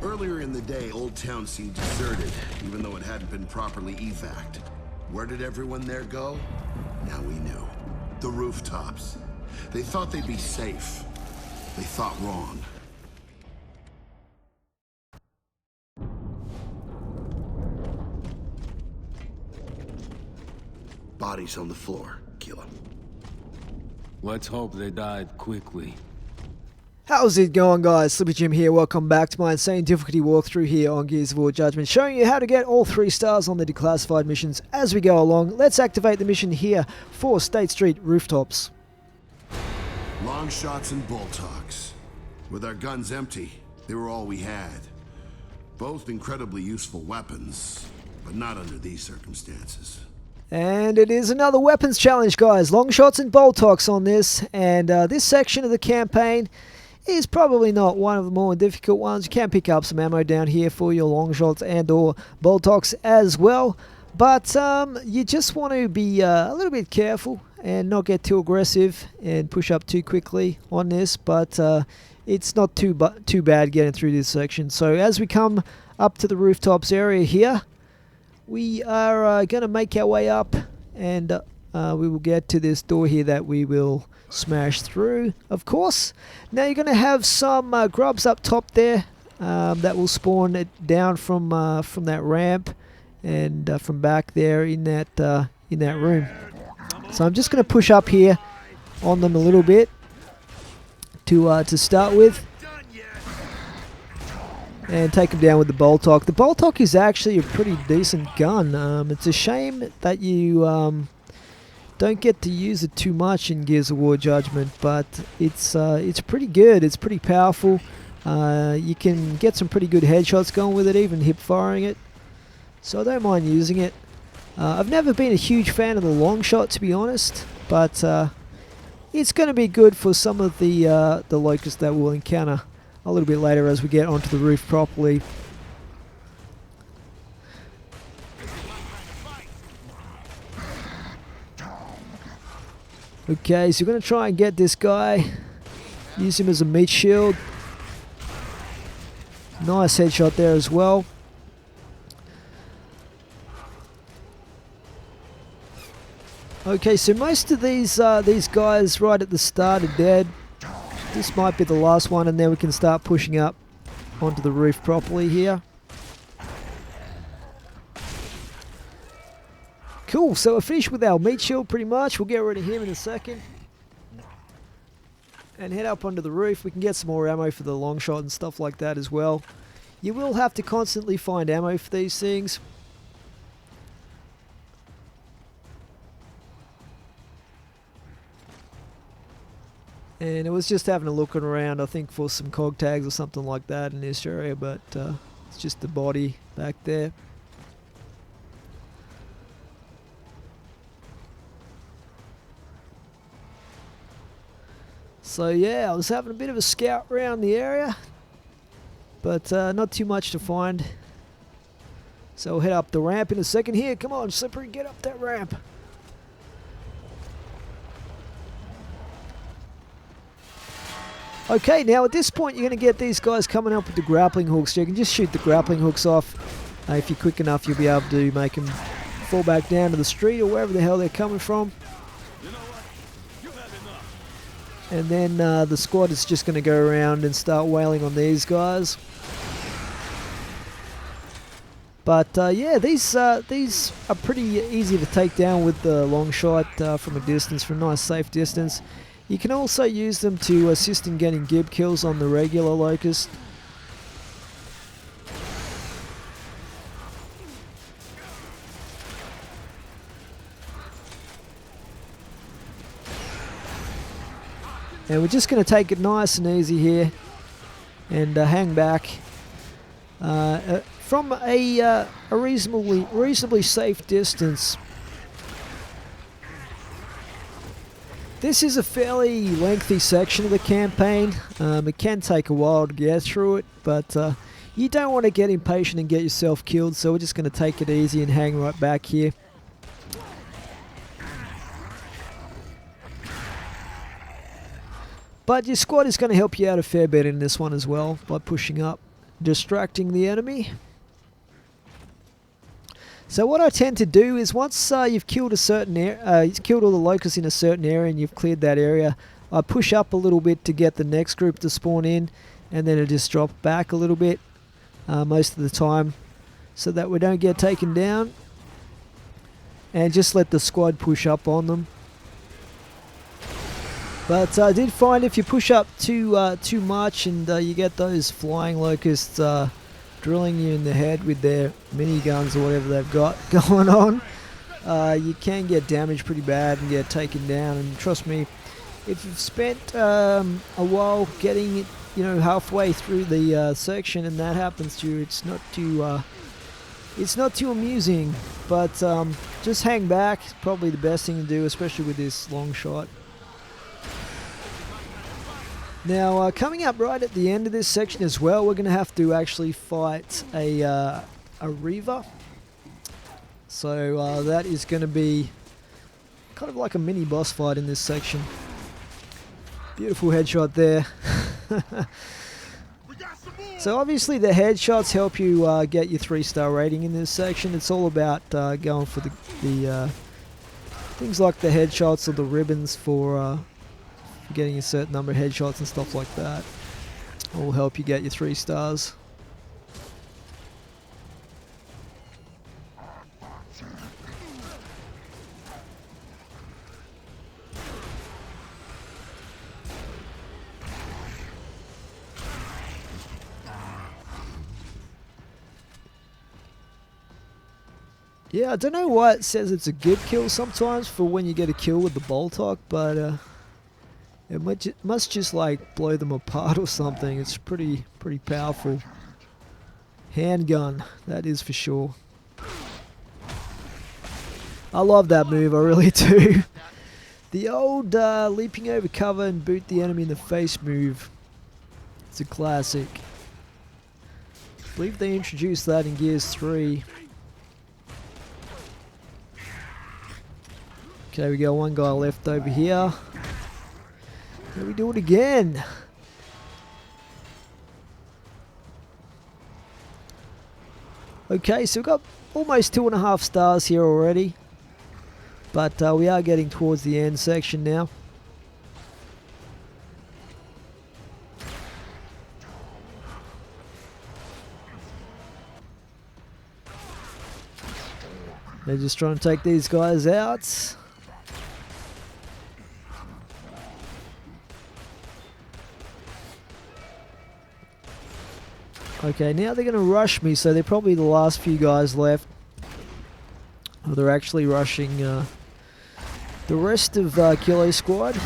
Earlier in the day, Old Town seemed deserted, even though it hadn't been properly evac'd. Where did everyone there go? Now we knew. The rooftops. They thought they'd be safe. They thought wrong. Bodies on the floor. Kill them. Let's hope they died quickly. How's it going, guys? Slippy Jim here. Welcome back to my insane difficulty walkthrough here on Gears of War Judgment, showing you how to get all 3 stars on the Declassified missions as we go along. Let's activate the mission here for State Street Rooftops. Long shots and bolt hawks. With our guns empty, they were all we had. Both incredibly useful weapons, but not under these circumstances. And it is another weapons challenge, guys. Long shots and bolt hawks on this, and this section of the campaign is probably not one of the more difficult ones. You can pick up some ammo down here for your long shots and or bolt hawks as well, but you just want to be a little bit careful and not get too aggressive and push up too quickly on this, but it's not too bad getting through this section. So as we come up to the rooftops area here, we are going to make our way up, and we will get to this door here that we will smash through, of course. Now you're going to have some grubs up top there that will spawn it down from that ramp and from back there in that room. So I'm just going to push up here on them a little bit to start with, and take them down with the bolt hawk. The bolt hawk is actually a pretty decent gun. It's a shame that you don't get to use it too much in Gears of War Judgment, but it's pretty good. It's pretty powerful. You can get some pretty good headshots going with it, even hip firing it. So I don't mind using it. I've never been a huge fan of the long shot, to be honest, but it's going to be good for some of the locusts that we'll encounter a little bit later as we get onto the roof properly. Okay, so we're going to try and get this guy, use him as a meat shield. Nice headshot there as well. Okay, so most of these guys right at the start are dead. This might be the last one, and then we can start pushing up onto the roof properly here. Cool, so we're finished with our meat shield pretty much. We'll get rid of him in a second and head up onto the roof. We can get some more ammo for the long shot and stuff like that as well. You will have to constantly find ammo for these things. And it was just having a look around, I think, for some cog tags or something like that in this area, but it's just the body back there. So yeah, I was having a bit of a scout around the area, but not too much to find. So we'll head up the ramp in a second here. Come on, Slippery, get up that ramp. Okay, now at this point you're going to get these guys coming up with the grappling hooks. So you can just shoot the grappling hooks off. If you're quick enough, you'll be able to make them fall back down to the street or wherever the hell they're coming from. And then the squad is just going to go around and start wailing on these guys. But yeah, these are pretty easy to take down with the long shot from a distance, from a nice safe distance. You can also use them to assist in getting gib kills on the regular locust. And we're just going to take it nice and easy here and hang back from a reasonably safe distance. This is a fairly lengthy section of the campaign. It can take a while to get through it, but you don't want to get impatient and get yourself killed, so we're just going to take it easy and hang right back here. But your squad is going to help you out a fair bit in this one as well by pushing up, distracting the enemy. So what I tend to do is once you've killed a certain area, you've killed all the locusts in a certain area and you've cleared that area, I push up a little bit to get the next group to spawn in, and then I just drop back a little bit most of the time so that we don't get taken down, and just let the squad push up on them. But I did find if you push up too much and you get those flying locusts drilling you in the head with their miniguns or whatever they've got going on, you can get damaged pretty bad and get taken down. And trust me, if you've spent a while getting it, halfway through the section and that happens to you, it's not too amusing. But just hang back. It's probably the best thing to do, especially with this long shot. Now, coming up right at the end of this section as well, we're going to have to actually fight a Reaver. So that is going to be kind of like a mini boss fight in this section. Beautiful headshot there. So obviously the headshots help you get your 3-star rating in this section. It's all about going for the things like the headshots or the ribbons for getting a certain number of headshots and stuff like that. Will help you get your 3 stars. Yeah, I don't know why it says it's a good kill sometimes for when you get a kill with the Boltok, but it must just like blow them apart or something. It's pretty powerful handgun, that is for sure. I love that move, I really do. The old leaping over cover and boot the enemy in the face move. It's a classic. I believe they introduced that in Gears 3. Okay, we got one guy left over here. Here we do it again. Okay, so we've got almost 2.5 stars here already. But we are getting towards the end section now. They're just trying to take these guys out. Okay, now they're going to rush me, so they're probably the last few guys left. Or they're actually rushing the rest of Kilo Squad.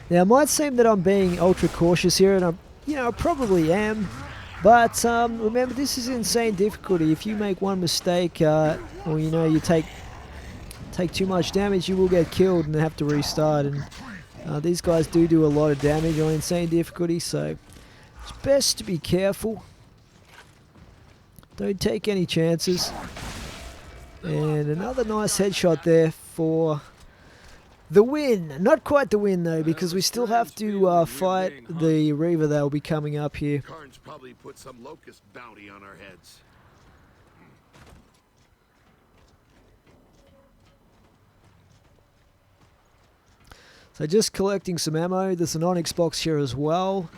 Now, it might seem that I'm being ultra cautious here, and I probably am. But remember, this is insane difficulty. If you make one mistake, or you take too much damage, you will get killed and have to restart. And these guys do a lot of damage on insane difficulty, so it's best to be careful. Don't take any chances. And another nice headshot there for the win. Not quite the win though, because we still have to fight the Reaver that will be coming up here. Karn's probably put some locust bounty on our heads. So just collecting some ammo. There's an Onyx box here as well.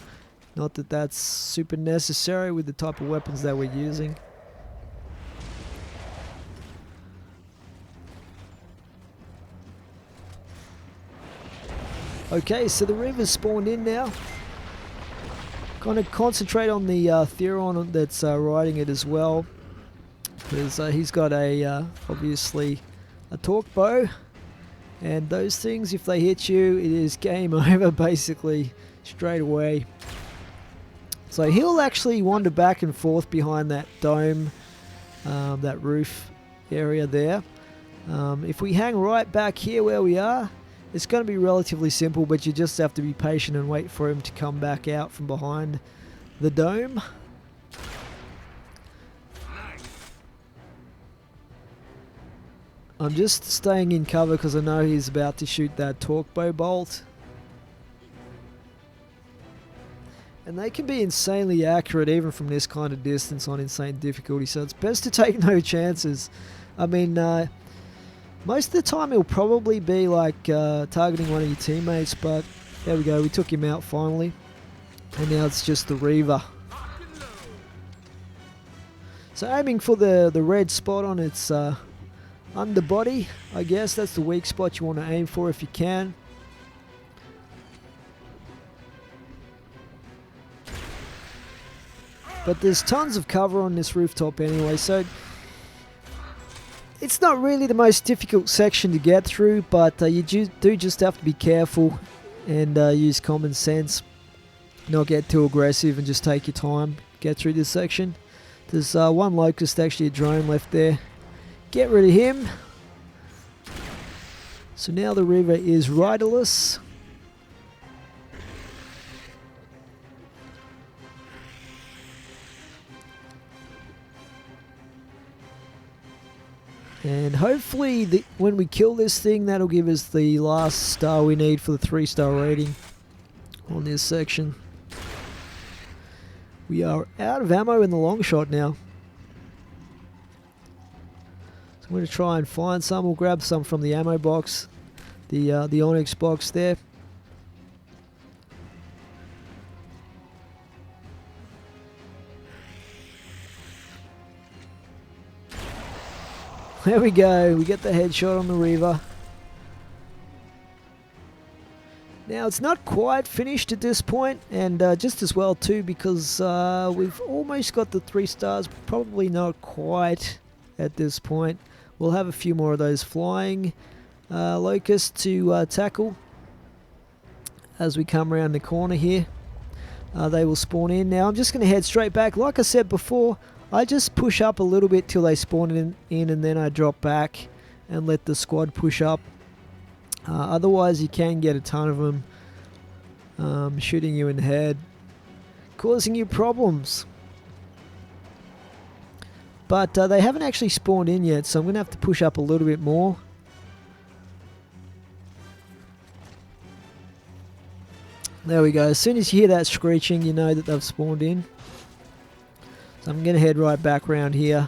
Not that that's super necessary with the type of weapons that we're using. Okay, so the Reaver's spawned in now. Gonna concentrate on the Theron that's riding it as well, because he's got obviously a torque bow, and those things, if they hit you, it is game over basically straight away. So he'll actually wander back and forth behind that dome, that roof area there. If we hang right back here where we are, it's going to be relatively simple, but you just have to be patient and wait for him to come back out from behind the dome. I'm just staying in cover because I know he's about to shoot that torque bow bolt. And they can be insanely accurate even from this kind of distance on insane difficulty, so it's best to take no chances. I mean, most of the time he'll probably be like targeting one of your teammates, but there we go, we took him out finally. And now it's just the Reaver. So aiming for the red spot on its underbody, I guess that's the weak spot you want to aim for if you can. But there's tons of cover on this rooftop anyway, so it's not really the most difficult section to get through, but you do just have to be careful and use common sense. Not get too aggressive and just take your time. Get through this section. There's one Locust, actually a drone left there. Get rid of him. So now the Reaver is riderless. And hopefully when we kill this thing, that'll give us the last star we need for the 3-star rating on this section. We are out of ammo in the long shot now. So I'm going to try and find some. We'll grab some from the ammo box, the Onyx box there. There we go, we get the headshot on the Reaver. Now it's not quite finished at this point, and just as well too, because we've almost got the 3 stars, probably not quite at this point. We'll have a few more of those flying locusts to tackle as we come around the corner here. They will spawn in. Now I'm just going to head straight back. Like I said before, I just push up a little bit till they spawn in and then I drop back and let the squad push up. Otherwise you can get a ton of them shooting you in the head, causing you problems. But they haven't actually spawned in yet, so I'm going to have to push up a little bit more. There we go. As soon as you hear that screeching, you know that they've spawned in. So I'm going to head right back around here,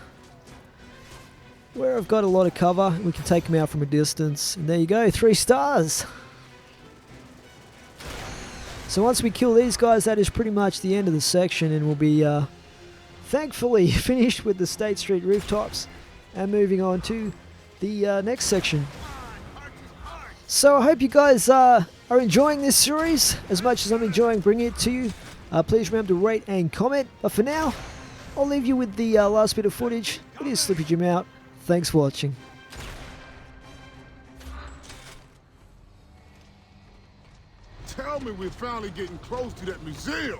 where I've got a lot of cover. We can take them out from a distance. And there you go, 3 stars. So once we kill these guys, that is pretty much the end of the section, and we'll be thankfully finished with the State Street rooftops and moving on to the next section. So I hope you guys are enjoying this series as much as I'm enjoying bringing it to you. Please remember to rate and comment. But for now, I'll leave you with the last bit of footage. It is Slippy Jim out. Thanks for watching. Tell me we're finally getting close to that museum.